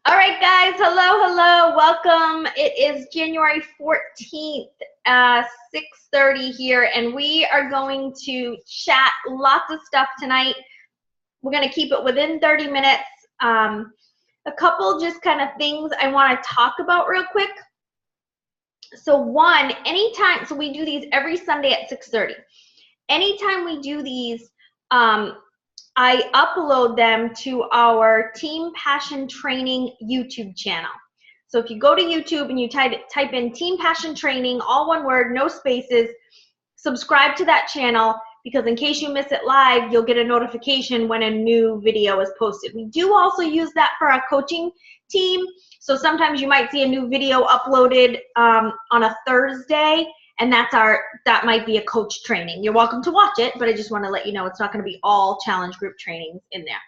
All right, guys. Hello. Welcome. It is January 14th, 6:30 here, and we are going to chat lots of stuff tonight. We're going to keep it within 30 minutes. A couple just kind of things I want to talk about real quick. So one, anytime, so we do these every Sunday at 6:30. Anytime we do these, I upload them to our Team Passion Training YouTube channel. So if you go to YouTube and you type in Team Passion Training, all one word, no spaces, subscribe to that channel, because in case you miss it live, you'll get a notification when a new video is posted. We do also use that for our coaching team. So sometimes you might see a new video uploaded on a Thursday, and that might be a coach training. You're welcome to watch it, but I just want to let you know it's not going to be all challenge group trainings in there.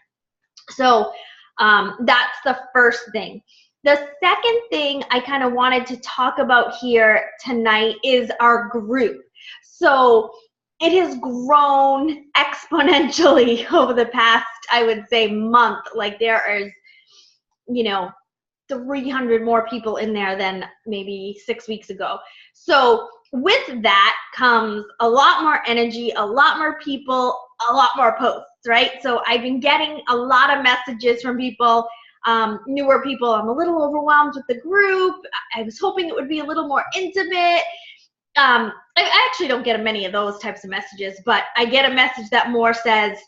So that's the first thing. The second thing I kind of wanted to talk about here tonight is our group. So it has grown exponentially over the past, I would say, month. Like there is, 300 more people in there than maybe 6 weeks ago. So with that comes a lot more energy, a lot more people, a lot more posts, right? So I've been getting a lot of messages from people, newer people. I'm a little overwhelmed with the group. I was hoping it would be a little more intimate. I actually don't get many of those types of messages, but I get a message that more says,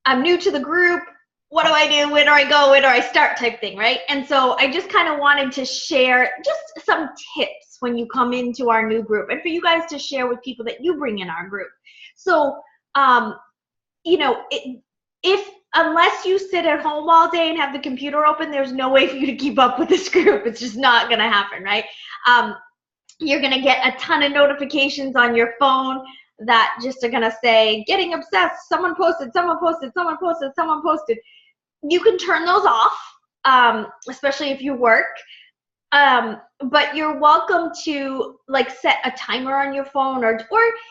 I'm new to the group. What do I do? Where do I go? Where do I start type thing, right? And so I just kind of wanted to share just some tips when you come into our new group, and for you guys to share with people that you bring in our group. So, unless you sit at home all day and have the computer open, there's no way for you to keep up with this group. It's just not going to happen, right? You're going to get a ton of notifications on your phone that just are going to say, getting obsessed, someone posted, someone posted, someone posted, someone posted. You can turn those off, especially if you work. But you're welcome to set a timer on your phone, or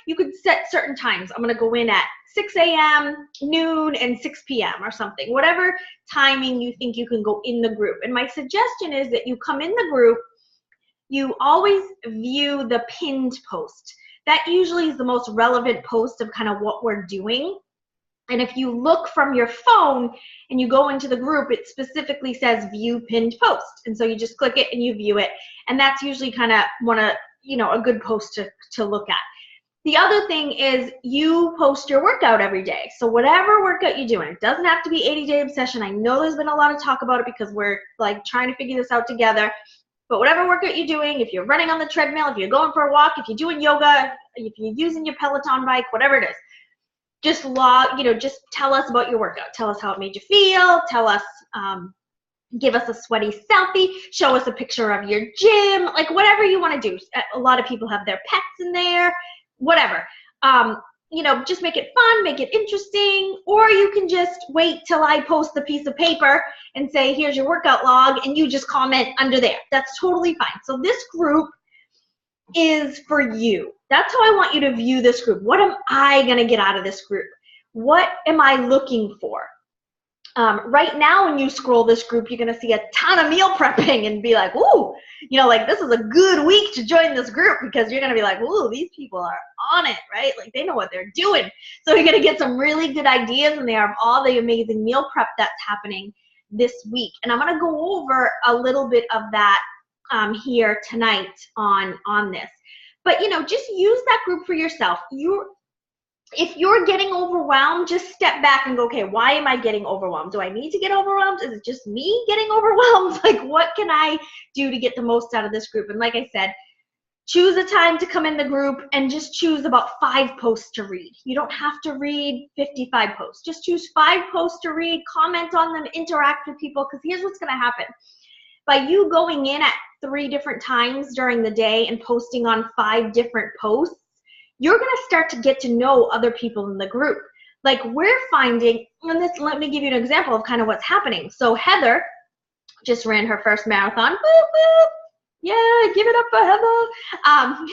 you could set certain times. I'm going to go in at 6 a.m., noon, and 6 p.m. or something. Whatever timing you think you can go in the group. And my suggestion is that you come in the group, you always view the pinned post. That usually is the most relevant post of kind of what we're doing. And if you look from your phone and you go into the group, it specifically says view pinned post. And so you just click it and you view it. And that's usually kind of a good post to look at. The other thing is you post your workout every day. So whatever workout you're doing, it doesn't have to be 80-day obsession. I know there's been a lot of talk about it because we're trying to figure this out together. But whatever workout you're doing, if you're running on the treadmill, if you're going for a walk, if you're doing yoga, if you're using your Peloton bike, whatever it is, just tell us about your workout. Tell us how it made you feel. Tell us, give us a sweaty selfie. Show us a picture of your gym, whatever you want to do. A lot of people have their pets in there, whatever. Just make it fun, make it interesting, or you can just wait till I post the piece of paper and say, here's your workout log, and you just comment under there. That's totally fine. So this group is for you. That's how I want you to view this group. What am I going to get out of this group? What am I looking for? Right now, when you scroll this group, you're going to see a ton of meal prepping and be like, ooh, this is a good week to join this group, because you're going to be like, ooh, these people are on it, right? They know what they're doing. So you're going to get some really good ideas in there of all the amazing meal prep that's happening this week. And I'm going to go over a little bit of that here tonight on this. But, just use that group for yourself. If you're getting overwhelmed, just step back and go, okay, why am I getting overwhelmed? Do I need to get overwhelmed? Is it just me getting overwhelmed? What can I do to get the most out of this group? And like I said, choose a time to come in the group and just choose about 5 posts to read. You don't have to read 55 posts. Just choose 5 posts to read, comment on them, interact with people, because here's what's going to happen. By you going in at 3 different times during the day and posting on 5 different posts, you're going to start to get to know other people in the group. We're finding, and let me give you an example of kind of what's happening. So Heather just ran her first marathon. Whoop, whoop. Yeah, give it up for Heather.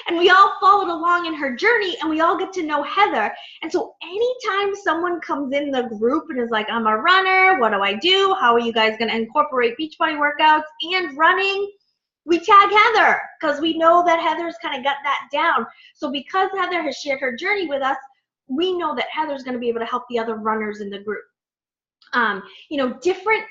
And we all followed along in her journey, and we all get to know Heather. And so anytime someone comes in the group and is like, I'm a runner, what do I do? How are you guys going to incorporate Beachbody workouts and running? We tag Heather because we know that Heather's kind of got that down. So because Heather has shared her journey with us, we know that Heather's going to be able to help the other runners in the group. You know, different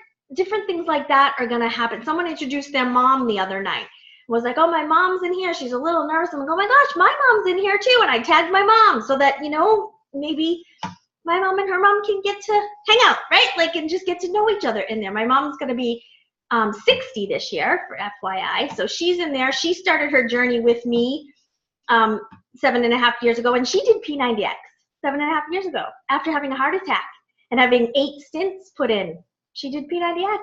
things like that are going to happen. Someone introduced their mom the other night. Was like, oh, my mom's in here. She's a little nervous. I'm like, oh my gosh, my mom's in here too. And I tagged my mom so that, you know, maybe my mom and her mom can get to hang out, right? Like, and just get to know each other in there. My mom's going to be 60 this year, for FYI. So she's in there. She started her journey with me 7.5 years ago, and she did P90X 7.5 years ago after having a heart attack and having 8 stents put in. She did P90X.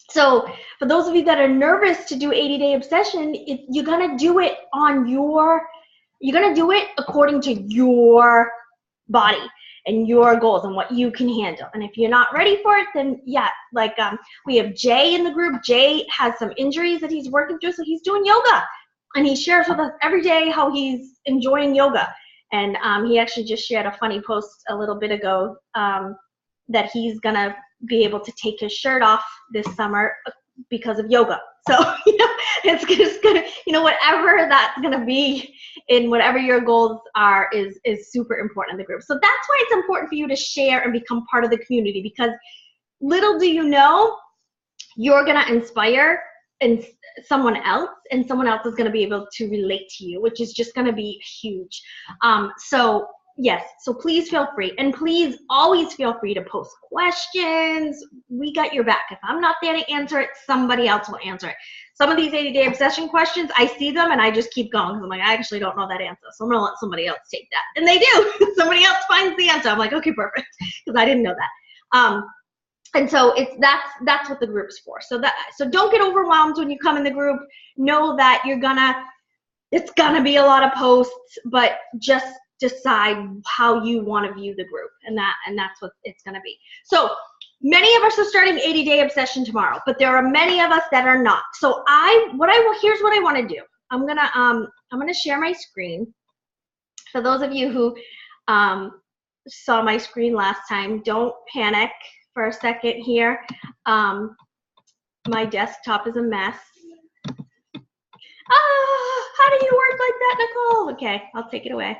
So for those of you that are nervous to do 80-day obsession, you're gonna do it you're gonna do it according to your body and your goals and what you can handle. And if you're not ready for it, then yeah, like we have Jay in the group. Jay has some injuries that he's working through, so he's doing yoga. And he shares with us every day how he's enjoying yoga. And he actually just shared a funny post a little bit ago that he's gonna be able to take his shirt off this summer because of yoga. So, you know, it's just gonna, you know, whatever that's gonna be in whatever your goals are is super important in the group. So that's why it's important for you to share and become part of the community, because little do you know, you're gonna inspire and someone else, and someone else is gonna be able to relate to you, which is just gonna be huge. So yes, so please feel free, and please always feel free to post questions. We got your back. If I'm not there to answer it, somebody else will answer it. Some of these 80-day obsession questions, I see them and I just keep going because I'm like, I actually don't know that answer, so I'm gonna let somebody else take that. And they do. Somebody else finds the answer. I'm like, okay, perfect, because I didn't know that. And so that's what the group's for. So don't get overwhelmed when you come in the group. Know that it's gonna be a lot of posts, but just decide how you want to view the group, and that's what it's going to be. So many of us are starting 80-day obsession tomorrow, but there are many of us that are not. So here's what I want to do. I'm gonna share my screen. For those of you who saw my screen last time, don't panic for a second here. My desktop is a mess. How do you work like that, Nicole? Okay, I'll take it away.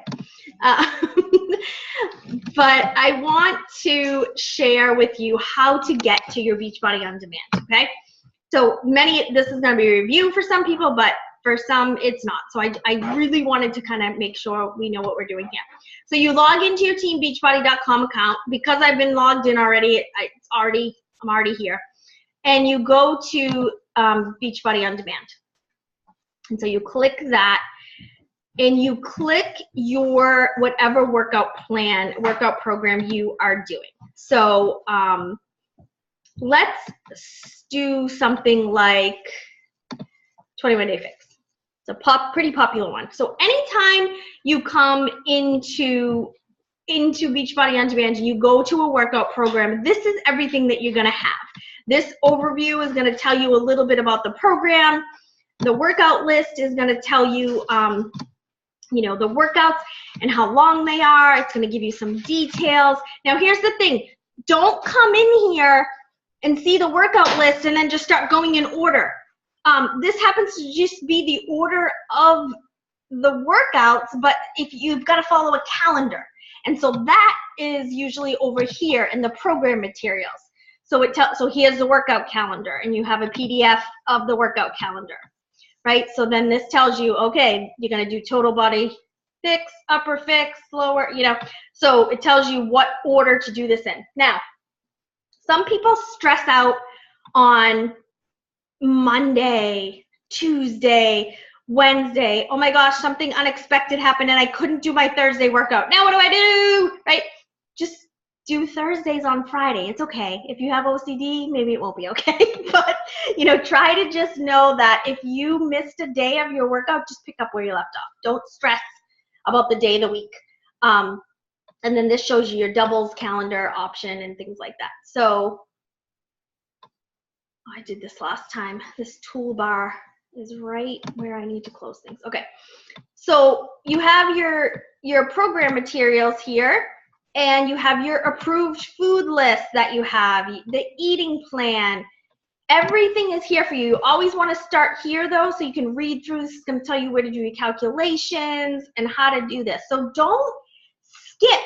But I want to share with you how to get to your Beachbody on demand, okay? So this is gonna be a review for some people, but for some it's not. So I really wanted to kind of make sure we know what we're doing here. So you log into your teambeachbody.com account. Because I've been logged in already, I'm already here. And you go to Beachbody on demand. And so you click that, and you click your whatever workout program you are doing. So let's do something like 21 Day Fix. It's a pretty popular one. So anytime you come into Beachbody on Demand and you go to a workout program, this is everything that you're gonna have. This overview is gonna tell you a little bit about the program. The workout list is going to tell you, you know, the workouts and how long they are. It's going to give you some details. Now, here's the thing. Don't come in here and see the workout list and then just start going in order. This happens to just be the order of the workouts, but if you've got to follow a calendar. And so that is usually over here in the program materials. So here's the workout calendar, and you have a PDF of the workout calendar. Right, so then this tells you, okay, you're gonna do total body fix, upper fix, lower, you know, so it tells you what order to do this in. Now, some people stress out on Monday, Tuesday, Wednesday. Oh my gosh, something unexpected happened and I couldn't do my Thursday workout. Now what do I do, right? Just do Thursdays on Friday. It's okay. If you have OCD, maybe it won't be okay. But, you know, try to just know that if you missed a day of your workout, just pick up where you left off. Don't stress about the day of the week. And then this shows you your doubles calendar option and things like that. So I did this last time, this toolbar is right where I need to close things. Okay. So you have your program materials here, and you have your approved food list that you have, the eating plan. Everything is here for you. You always want to start here though, so you can read through. This is going to tell you where to do your calculations and how to do this. So don't skip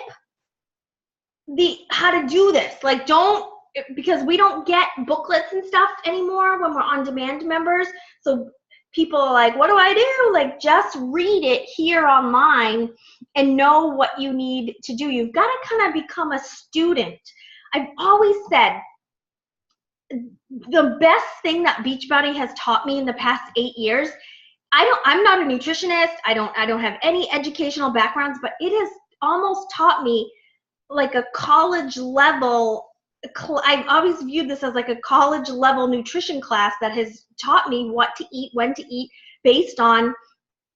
how to do this. Like, don't, because we don't get booklets and stuff anymore when we're on demand members. So people are like, what do I do? Like, just read it here online and know what you need to do. You've got to kind of become a student. I've always said the best thing that Beachbody has taught me in the past 8 years, I'm not a nutritionist. I don't have any educational backgrounds, but it has almost taught me like a college level. I've always viewed this as like a college level nutrition class that has taught me what to eat, when to eat, based on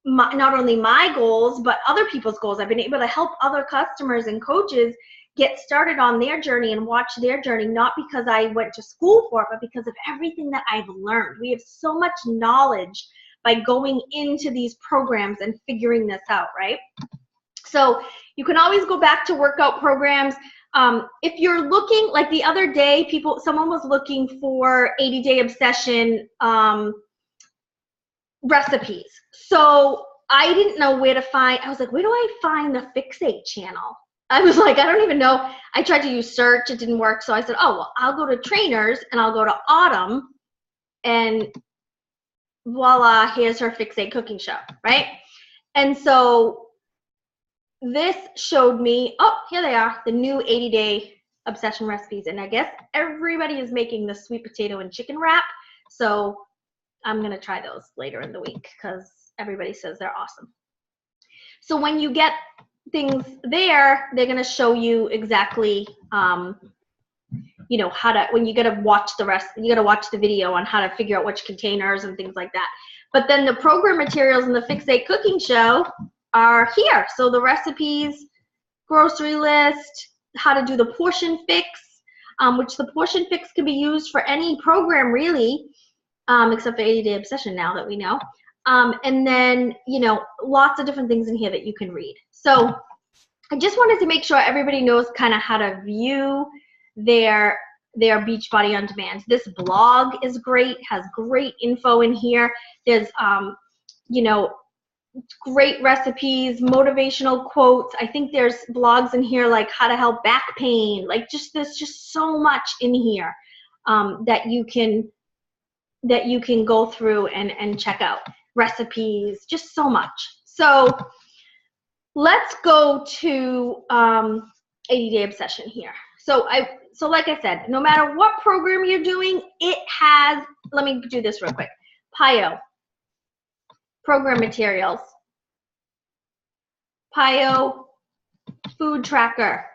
not only my goals, but other people's goals. I've been able to help other customers and coaches get started on their journey and watch their journey, not because I went to school for it, but because of everything that I've learned. We have so much knowledge by going into these programs and figuring this out, right? So you can always go back to workout programs. If you're looking, like the other day, someone was looking for 80-day obsession recipes. So I didn't know where to find, I was like, where do I find the Fixate channel? I was like, I don't even know. I tried to use search, it didn't work. So I said, oh, well, I'll go to trainers and I'll go to Autumn, and voila, here's her Fixate cooking show, right? And so this showed me, oh, here they are, the new 80-day obsession recipes. And I guess everybody is making the sweet potato and chicken wrap. So I'm going to try those later in the week because everybody says they're awesome. So when you get things there, they're going to show you exactly, you know, how to, when you got to watch the rest, you got to watch the video on how to figure out which containers and things like that. But then the program materials in the Fixate cooking show are here. So the recipes, grocery list, how to do the portion fix, which the portion fix can be used for any program really, except for 80-day obsession now that we know. And then, you know, lots of different things in here that you can read. So I just wanted to make sure everybody knows kind of how to view their Beachbody on demand. This blog is great, has great info in here. There's, you know, great recipes, motivational quotes. I think there's blogs in here like how to help back pain. Like there's just so much in here that you can go through and check out. Recipes, just so much. So let's go to 80-day obsession here. So like I said, no matter what program you're doing, it has, let me do this real quick. PIO, program materials. PIO, food tracker.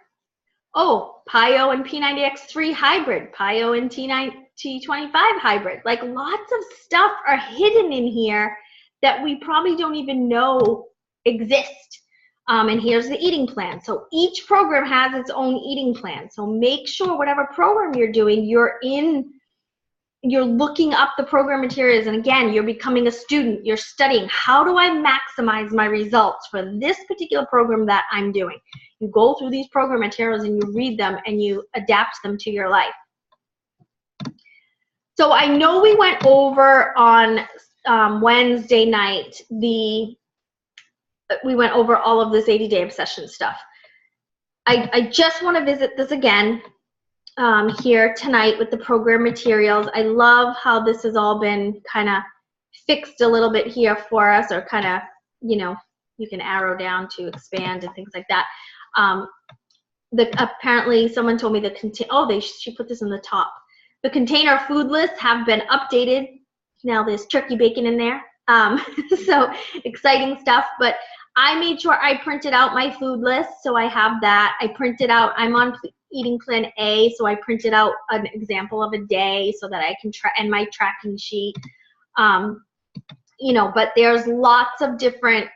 Oh, PIO and P90X3 hybrid, PIO and T25 hybrid. Like lots of stuff are hidden in here that we probably don't even know exist. And here's the eating plan. So each program has its own eating plan. So make sure whatever program you're doing, you're looking up the program materials. And again, you're becoming a student. You're studying. How do I maximize my results for this particular program that I'm doing? You go through these program materials and you read them and you adapt them to your life. So I know we went over on Wednesday night, we went over all of this 80-day obsession stuff. I just want to visit this again here tonight with the program materials. I love how this has all been kind of fixed a little bit here for us, or kind of, you know, you can arrow down to expand and things like that. Apparently someone told me she put this in the top. The container food lists have been updated. Now there's turkey bacon in there. So exciting stuff. But I made sure I printed out my food list. So I have that. I printed out, I'm on eating plan A. So I printed out an example of a day so that I can and my tracking sheet. You know, but there's lots of different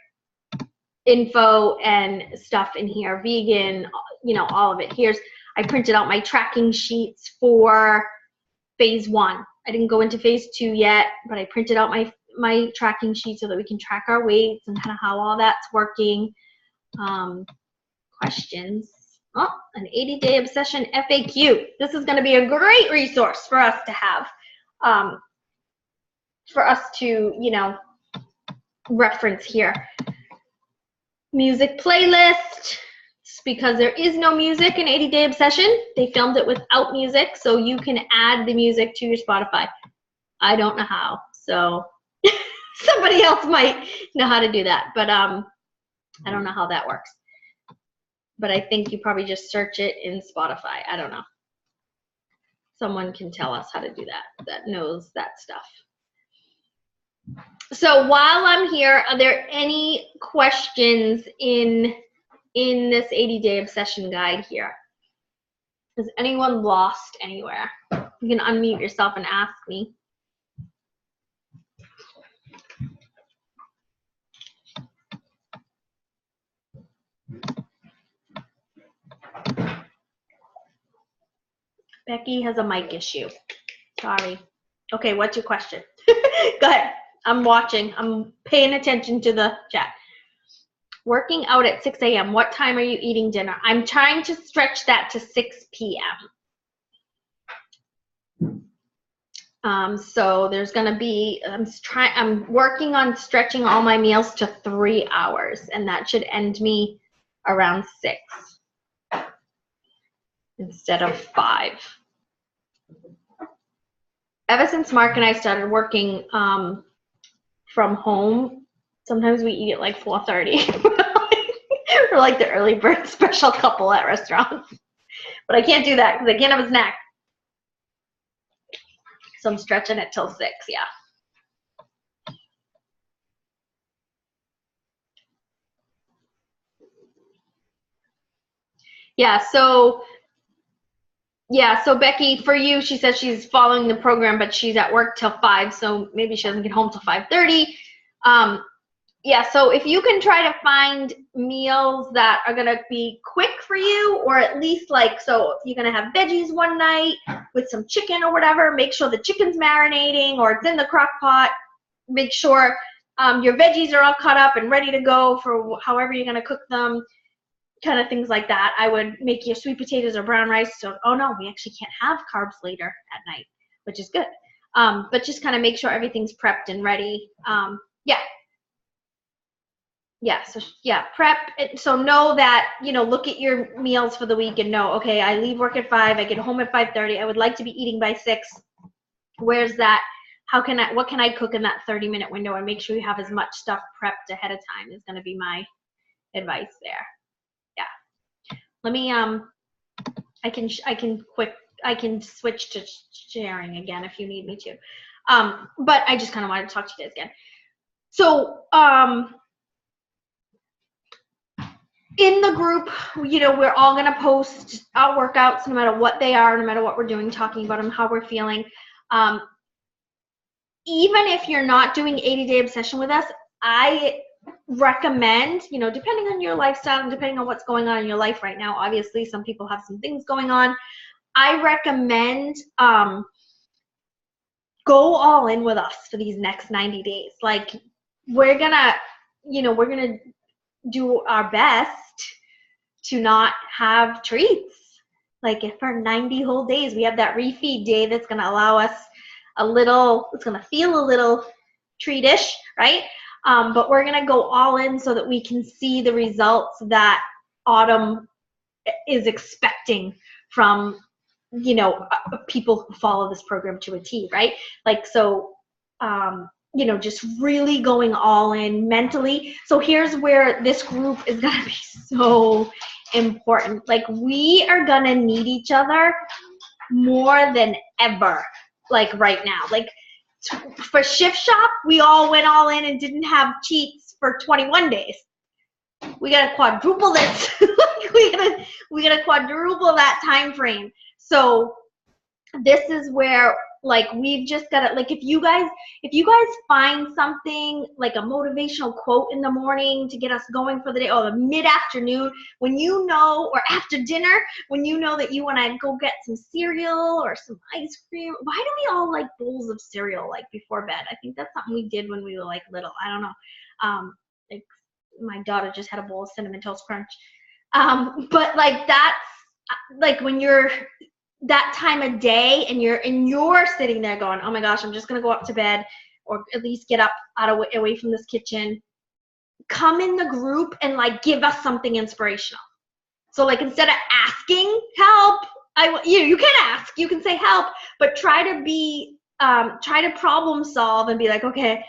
info and stuff in here. Vegan, you know, all of it. I printed out my tracking sheets for phase 1. I didn't go into phase 2 yet, but I printed out my tracking sheet so that we can track our weights and kind of how all that's working. Questions. Oh, an 80-day obsession FAQ. This is going to be a great resource for us to have, for us to, you know, reference here. Music playlist. Because there is no music in 80-day obsession. They filmed it without music, so you can add the music to your Spotify. I don't know how, so somebody else might know how to do that, but I don't know how that works. But I think you probably just search it in Spotify. I don't know. Someone can tell us how to do that knows that stuff. So while I'm here, are there any questions in this 80-day obsession guide here? Is anyone lost anywhere? You can unmute yourself and ask me. Becky has a mic issue. Sorry. Okay, what's your question? Go ahead. I'm watching. I'm paying attention to the chat. Working out at 6 a.m. What time are you eating dinner? I'm trying to stretch that to 6 p.m. So there's going to be, I'm working on stretching all my meals to 3 hours, and that should end me around 6 instead of 5. Ever since Mark and I started working from home, sometimes we eat at like 4:30. We're like the early bird special couple at restaurants. But I can't do that because I can't have a snack. So I'm stretching it till 6, yeah. So Becky, for you, she says she's following the program, but she's at work till 5, so maybe she doesn't get home till 5:30. Yeah, so if you can try to find meals that are gonna be quick for you, or at least like, so you're gonna have veggies one night with some chicken or whatever, make sure the chicken's marinating or it's in the crock pot. Make sure your veggies are all cut up and ready to go for however you're gonna cook them, kind of things like that. I would make your sweet potatoes or brown rice. So, oh no, we actually can't have carbs later at night, which is good. But just kind of make sure everything's prepped and ready. Prep it. So know that, you know, look at your meals for the week and know, okay, I leave work at 5, I get home at 5:30, I would like to be eating by 6. Where's that? What can I cook in that 30-minute window, and make sure you have as much stuff prepped ahead of time is going to be my advice there. Yeah. Let me, I can switch to sharing again if you need me to. But I just kind of wanted to talk to you guys again. So, in the group, you know, we're all going to post our workouts no matter what they are, no matter what we're doing, talking about them, how we're feeling. Even if you're not doing 80-day obsession with us, I recommend, you know, depending on your lifestyle and depending on what's going on in your life right now, obviously some people have some things going on. I recommend go all in with us for these next 90 days. Like, we're going to do our best to not have treats. Like, if for 90 whole days we have that refeed day that's going to allow us it's going to feel a little treatish, right? But we're going to go all in so that we can see the results that Autumn is expecting from, you know, people who follow this program to a T, right? Like, so, you know, just really going all in mentally. So here's where this group is going to be so important. Like, we are going to need each other more than ever, like right now. Like, for Shift Shop, we all went all in and didn't have cheats for 21 days. We got to quadruple this. we got to quadruple that time frame. So this is where Like, we've just got to, like, if you guys find something like a motivational quote in the morning to get us going for the day, or the mid-afternoon when you know, or after dinner when you know that you want to go get some cereal or some ice cream. Why do we all like bowls of cereal like before bed? I think that's something we did when we were like little. I don't know. Like, my daughter just had a bowl of Cinnamon Toast Crunch. But like, that's like when you're that time of day and you're sitting there going, oh my gosh, I'm just gonna go up to bed, or at least get up away from this kitchen. Come in the group and like give us something inspirational. So like, instead of asking help, you can ask, you can say help, but try to problem solve and be like, okay,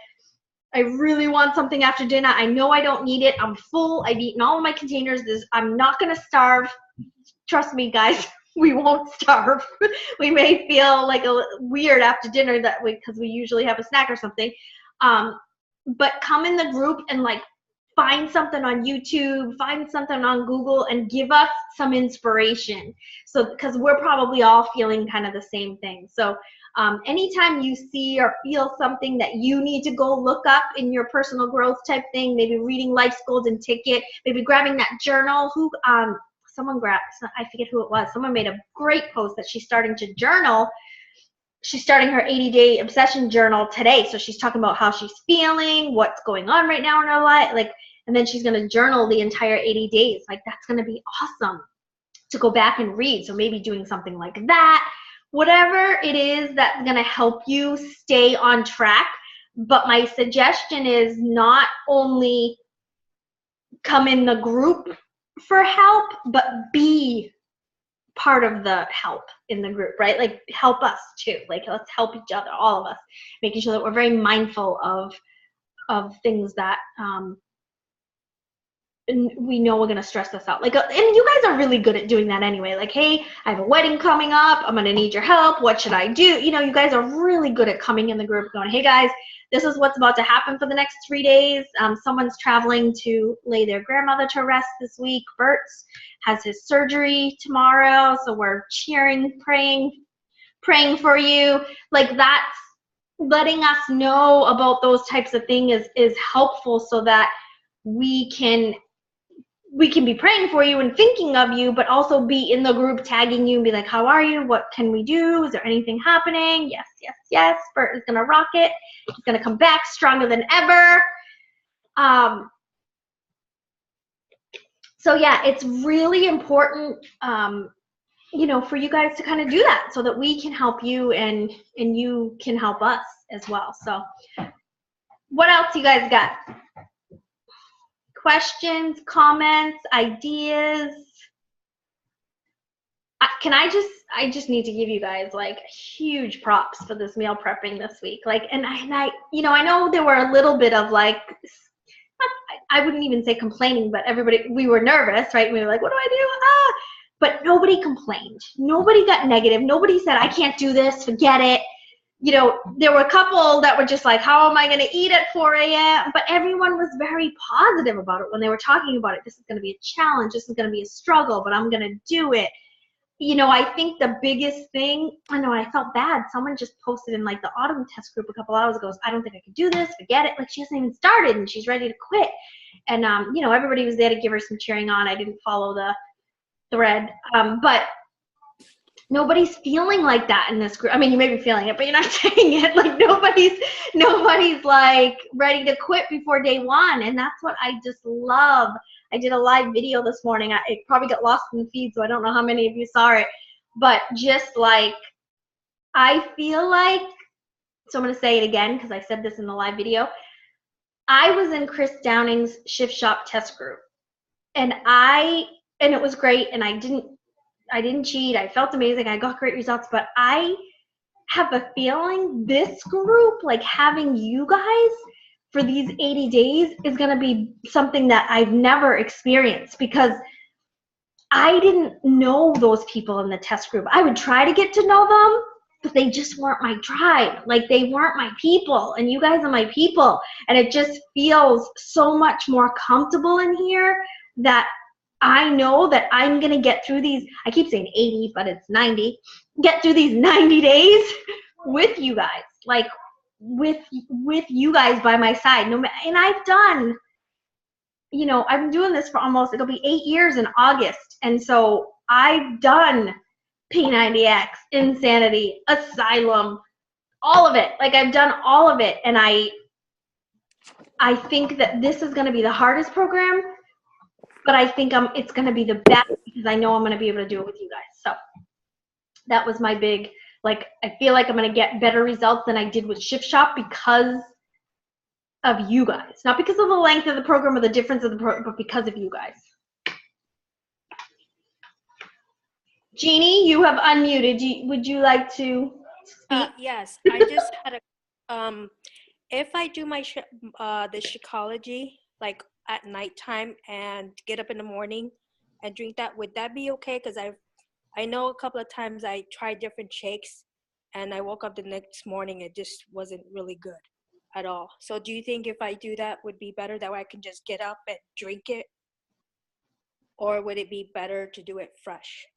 I really want something after dinner. I know I don't need it. I'm full. I've eaten all of my containers. I'm not gonna starve. Trust me, guys. We won't starve. We may feel like weird after dinner because we usually have a snack or something. But come in the group and like find something on YouTube, find something on Google, and give us some inspiration. So, because we're probably all feeling kind of the same thing. So anytime you see or feel something that you need to go look up in your personal growth type thing, maybe reading Life's Golden Ticket, maybe grabbing that journal. I forget who it was. Someone made a great post that she's starting to journal. She's starting her 80-day obsession journal today. So she's talking about how she's feeling, what's going on right now in her life, like, and then she's going to journal the entire 80 days. Like, that's going to be awesome to go back and read. So maybe doing something like that, whatever it is that's going to help you stay on track. But my suggestion is not only come in the group for help, but be part of the help in the group, right? Like, help us too. Like, let's help each other, all of us, making sure that we're very mindful of things that we know we're going to stress us out. Like, and you guys are really good at doing that anyway. Like, hey, I have a wedding coming up. I'm going to need your help. What should I do? You know, you guys are really good at coming in the group going, hey guys, this is what's about to happen for the next 3 days. Someone's traveling to lay their grandmother to rest this week. Bert's has his surgery tomorrow. So we're cheering, praying for you. Like, that's letting us know about those types of things is helpful, so that we can be praying for you and thinking of you, but also be in the group tagging you and be like, how are you? What can we do? Is there anything happening? Yes, yes, yes. Bert is going to rock it. He's going to come back stronger than ever. So yeah, it's really important, you know, for you guys to kind of do that so that we can help you and you can help us as well. So what else you guys got? Questions, comments, ideas? I just need to give you guys like huge props for this meal prepping this week. Like, and I you know, I know there were a little bit of like, I wouldn't even say complaining, but we were nervous, right? We were like, what do I do? But nobody complained. Nobody got negative. Nobody said, I can't do this, forget it. You know, there were a couple that were just like, how am I going to eat at 4 a.m.? But everyone was very positive about it when they were talking about it. This is going to be a challenge. This is going to be a struggle, but I'm going to do it. You know, I think the biggest thing, I know I felt bad. Someone just posted in like the autumn test group a couple hours ago, I don't think I could do this, forget it. Like, she hasn't even started and she's ready to quit. And, you know, everybody was there to give her some cheering on. I didn't follow the thread. But nobody's feeling like that in this group. I mean, you may be feeling it, but you're not saying it. Like, nobody's like ready to quit before day one. And that's what I just love. I did a live video this morning. It probably got lost in the feed, so I don't know how many of you saw it. But just like, I feel like, so I'm going to say it again because I said this in the live video. I was in Chris Downing's Shift Shop test group. And it was great. And I didn't cheat. I felt amazing. I got great results. But I have a feeling this group, like having you guys for these 80 days, is going to be something that I've never experienced, because I didn't know those people in the test group. I would try to get to know them, but they just weren't my tribe. Like, they weren't my people, and you guys are my people. And it just feels so much more comfortable in here that I know that I'm going to get through these, I keep saying 80, but it's 90, get through these 90 days with you guys, like with you guys by my side. And I've done, I've been doing this for it'll be 8 years in August. And so I've done P90X, Insanity, Asylum, all of it. Like I've done all of it. And I think that this is going to be the hardest program, but I think it's going to be the best because I know I'm going to be able to do it with you guys. So that was my big, like, I feel like I'm going to get better results than I did with Shift Shop because of you guys. Not because of the length of the program or the difference of the program, but because of you guys. Jeannie, you have unmuted. Would you like to speak? Yes, I just had if I do my the Shakeology like at nighttime and get up in the morning and drink that, would that be okay? Because I know a couple of times I tried different shakes and I woke up the next morning, it just wasn't really good at all. So do you think if I do that would be better, that way I can just get up and drink it? Or would it be better to do it fresh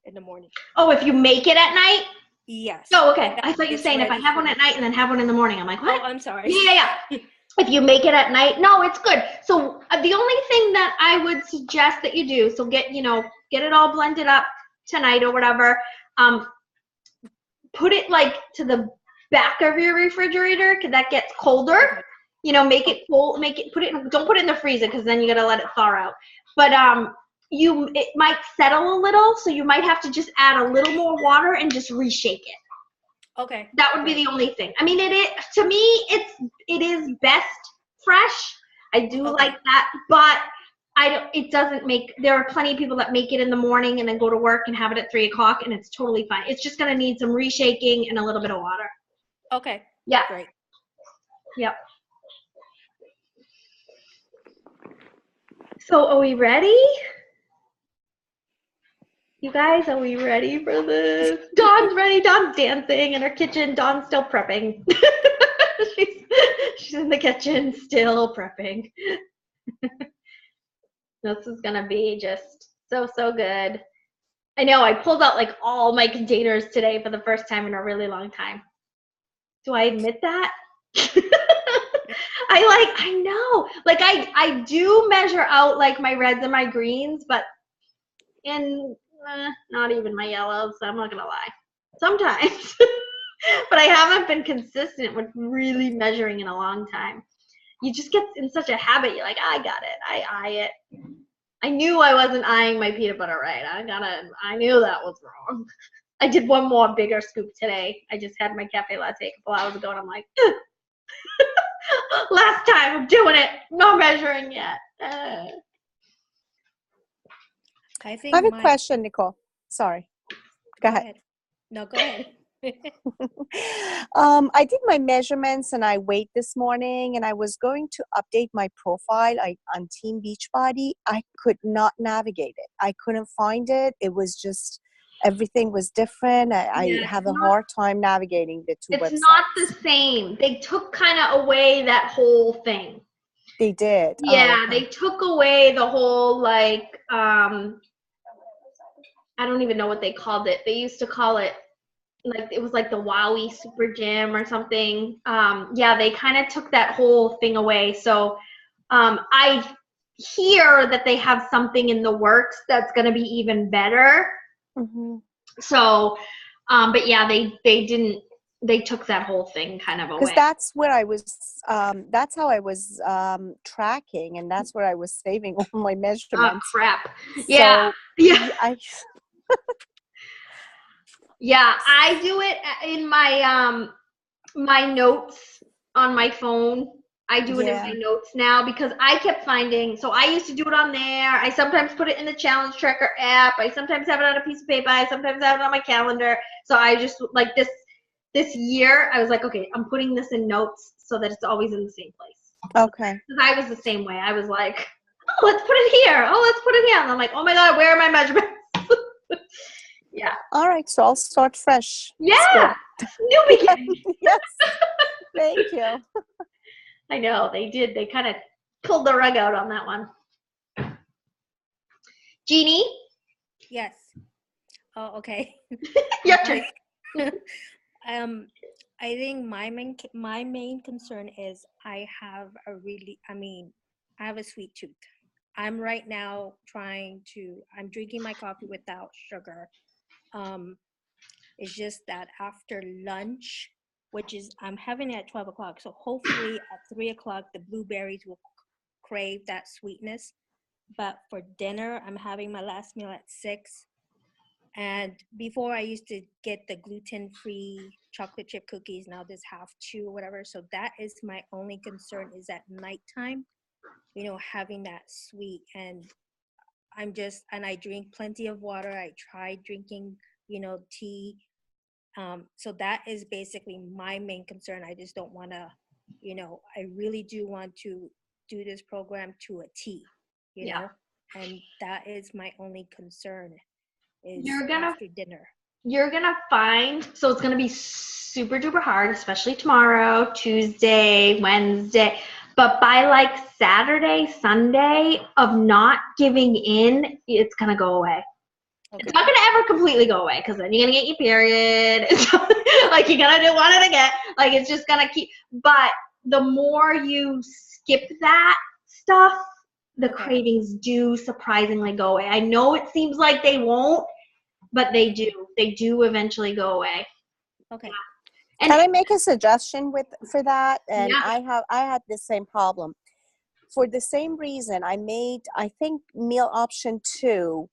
in the morning? Oh, if you make it at night? Yes. Oh, okay. I thought you were saying if I have one at night and then have one in the morning. I'm like, what? Oh, I'm sorry. Yeah. If you make it at night, no, it's good. So the only thing that I would suggest that you do, so get it all blended up tonight or whatever. Put it like to the back of your refrigerator because that gets colder. Make it cold. Don't put it in the freezer because then you gotta let it thaw out. But it might settle a little, so you might have to just add a little more water and just reshake it. Okay. That would be the only thing. I mean, to me, it is best fresh. I do like that, but it doesn't make, there are plenty of people that make it in the morning and then go to work and have it at 3 o'clock and it's totally fine. It's just going to need some reshaking and a little bit of water. Okay. Yeah. Great. Yep. So are we ready? You guys, are we ready for this? Dawn's ready. Dawn's dancing in her kitchen. Dawn's still prepping. she's in the kitchen still prepping. This is gonna be just so good. I know I pulled out like all my containers today for the first time in a really long time. Do I admit that? I know. Like I do measure out like my reds and my greens, but not even my yellows, so I'm not gonna lie. Sometimes. But I haven't been consistent with really measuring in a long time. You just get in such a habit, you're like, I got it. I eye it. I knew I wasn't eyeing my peanut butter right. I knew that was wrong. I did one more bigger scoop today. I just had my cafe latte a couple hours ago and I'm like, last time I'm doing it. No measuring yet. I have a question, Nicole. Sorry. Go ahead. No, go ahead. I did my measurements and I weighed this morning and I was going to update my profile on Team Beachbody. I could not navigate it. I couldn't find it. It was just, everything was different. I have a hard time navigating the two websites. It's not the same. They took kind of away that whole thing. They did. Yeah, they took away the whole I don't even know what they called it. They used to call it it was like the Wowie Super Gym or something. Yeah, they kind of took that whole thing away. So I hear that they have something in the works that's going to be even better. Mm-hmm. So, but yeah, they took that whole thing kind of away. Because that's where I was, that's how I was tracking, and that's where I was saving all my measurements. Oh, crap. Yeah. So Yeah, I do it in my my notes on my phone. I do it in my notes now because I kept finding, so I used to do it on there. I sometimes put it in the challenge tracker app. I sometimes have it on a piece of paper. I sometimes have it on my calendar. So I just like this year, I was like, okay, I'm putting this in notes so that it's always in the same place. Okay. Because I was the same way. I was like, oh, let's put it here. Oh, let's put it here. And I'm like, oh my God, where are my measurements? Yeah. All right, so I'll start fresh. Yeah. New beginning. Yes. Thank you. I know, they did. They kind of pulled the rug out on that one. Jeannie? Yes. Oh, okay. Your turn. I think my main concern is I have I have a sweet tooth. I'm right now I'm drinking my coffee without sugar. Um, it's just that after lunch, which is I'm having it at 12 o'clock. So hopefully at 3 o'clock, the blueberries will crave that sweetness. But for dinner, I'm having my last meal at 6. And before I used to get the gluten-free chocolate chip cookies. Now there's half two or whatever. So that is my only concern is at nighttime, having that sweet. And and I drink plenty of water. I tried drinking, tea. So that is basically my main concern. I just don't want to, I really do want to do this program to a T, Yeah. and that is my only concern is You're gonna after dinner. find, so it's gonna be super duper hard, especially tomorrow, Tuesday, Wednesday, but by like Saturday, Sunday of not giving in, it's gonna go away. Okay. It's not gonna ever completely go away because then you're gonna get your period. Like you're gonna want it again. Like it's just gonna keep. But the more you skip that stuff, the cravings do surprisingly go away. I know it seems like they won't, but they do. They do eventually go away. Okay. Yeah. Can I make a suggestion for that? And Yeah. I had the same problem. For the same reason, I made, I think, meal option 2.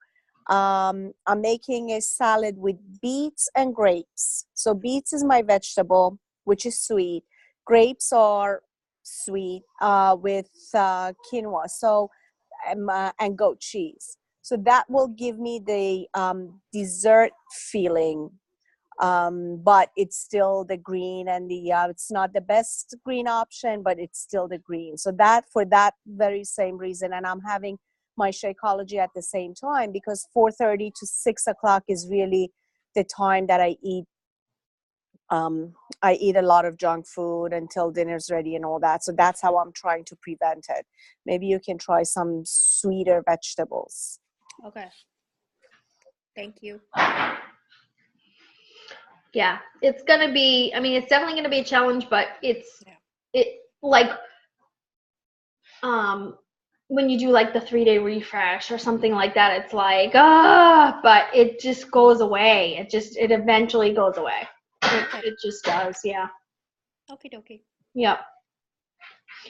I'm making a salad with beets and grapes. So beets is my vegetable, which is sweet. Grapes are sweet with quinoa. So and goat cheese. So that will give me the dessert feeling, but it's still the green and it's not the best green option, but it's still the green. So that for that very same reason, and I'm having my Shakeology at the same time because 4:30 to 6 o'clock is really the time that I eat. I eat a lot of junk food until dinner's ready and all that. So that's how I'm trying to prevent it. Maybe you can try some sweeter vegetables. Okay. Thank you. Yeah, it's gonna be. I mean, it's definitely gonna be a challenge, but it like when you do like the 3-day refresh or something like that, it's like but it just goes away. It eventually goes away. It just does. Yeah. Okay. Yep.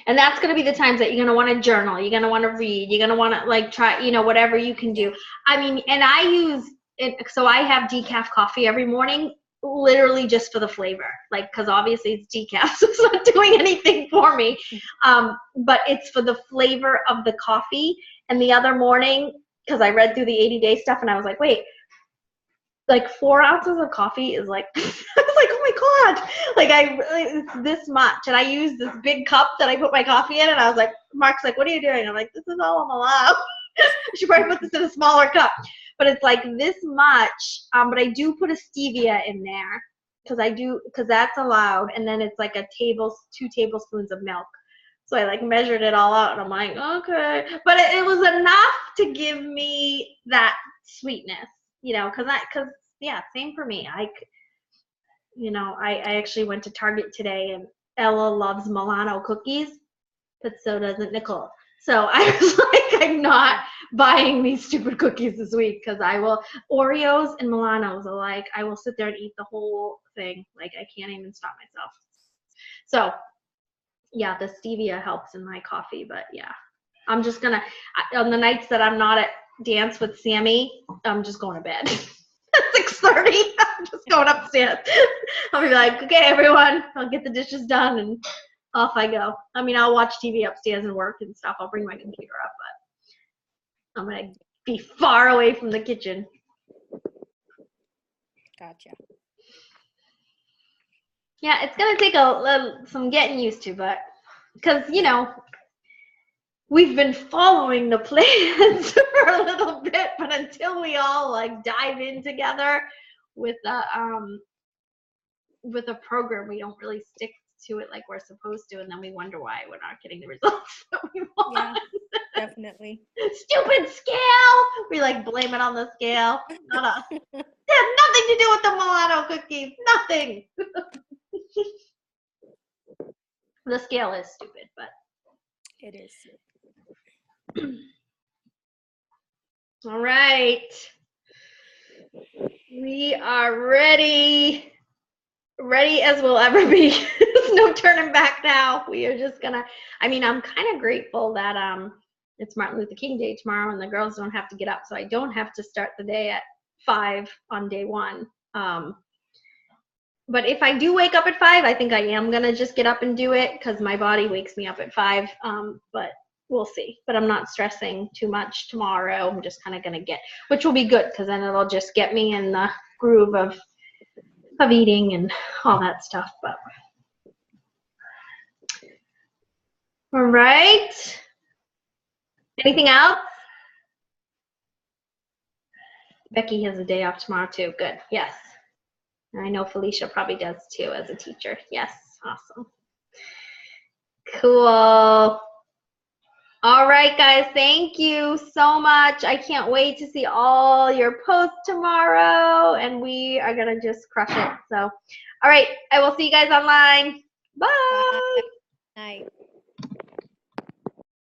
And that's going to be the times that you're going to want to journal. You're going to want to read. You're going to want to like try, whatever you can do. I mean, and I use it. So I have decaf coffee every morning, literally just for the flavor. Like, cause obviously it's decaf, so it's not doing anything for me. But it's for the flavor of the coffee. And the other morning, cause I read through the 80-day stuff and I was like, wait, like 4 ounces of coffee is like, I was like, oh my God, like it's this much. And I use this big cup that I put my coffee in and I was like, Mark's like, what are you doing? I'm like, this is all I'm allowed. I should probably put this in a smaller cup. But it's like this much, but I do put a stevia in there because that's allowed. And then it's like 2 tablespoons of milk. So I like measured it all out and I'm like, okay. But it was enough to give me that sweetness. Because same for me. I actually went to Target today and Ella loves Milano cookies, but so doesn't Nicole. So I was like, I'm not buying these stupid cookies this week because Oreos and Milanos are like, I will sit there and eat the whole thing. Like I can't even stop myself. So yeah, the stevia helps in my coffee, but yeah, I'm just gonna, on the nights that I'm not at dance with Sammy, I'm just going to bed. 6:30, I'm just going upstairs. I'll be like, okay, everyone, I'll get the dishes done and off I go. I mean, I'll watch TV upstairs and work and stuff. I'll bring my computer up, but I'm going to be far away from the kitchen. Gotcha. Yeah, it's going to take some getting used to, but because, we've been following the plans for a little bit, but until we all like dive in together with a program, we don't really stick to it like we're supposed to, and then we wonder why we're not getting the results that we want. Yeah, definitely. Stupid scale. We like blame it on the scale. Not us. It has nothing to do with the Milano cookies. Nothing. The scale is stupid, but. It is. All right. We are ready. Ready as we'll ever be. There's no turning back now. We are just gonna, I mean, I'm kind of grateful that it's Martin Luther King Day tomorrow and the girls don't have to get up, so I don't have to start the day at 5 on day 1. But if I do wake up at 5, I think I am gonna just get up and do it because my body wakes me up at 5. But we'll see. But I'm not stressing too much tomorrow. I'm just kind of gonna which will be good because then it'll just get me in the groove of eating and all that stuff. But all right. Anything else? Becky has a day off tomorrow too. Good. Yes. I know Felicia probably does too as a teacher. Yes. Awesome. Cool. All right, guys. Thank you so much. I can't wait to see all your posts tomorrow, and we are going to just crush it. So, all right. I will see you guys online. Bye. Night.